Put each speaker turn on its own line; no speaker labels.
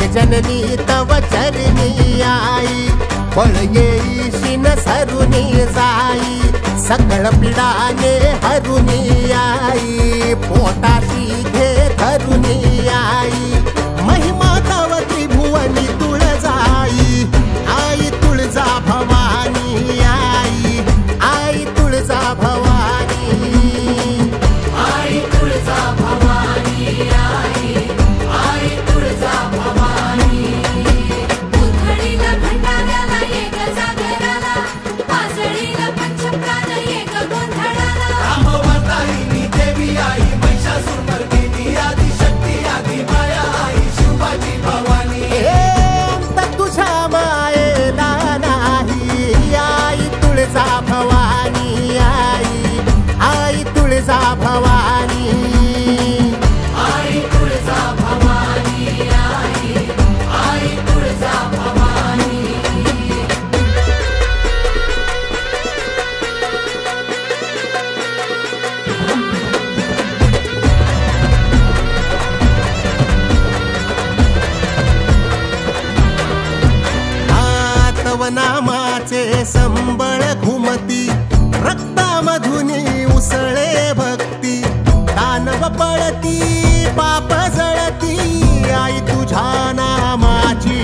जगजननी तव चरणी आई, बळ येईशिन सरुनी जाई, सकळ पिडाने हरुनी आई, पोटाशी घे धरुनी आई, महिमा तव त्रिभुवनी तुळजाई, आई तुळजा भवानी आई, आई तुळजा भवानी,
आई तुळजा भवानी आई, आई तुळजा भवानी. उधळीला भंडाऱ्याला एक जागराला, पासळीला पंचप्राण एक गोंधळाला.
रामवतारिणी देवी आई, महिषासुरमर्दिनी आदिशक्ती आदि माया आई, शिवाजी भवानी.
अंत तुझ्या मायेला नाही, आई तुळजा भवानी आई, आई तुळजा भवानी,
आई तुळजा भवानी आई, आई तुळजा भवानी.
तव नामाचे संबळ घुमती, रक्तामधुनी उसळे भक्ती, दानव पळती पाप जळती, आई तुझ्या नामाची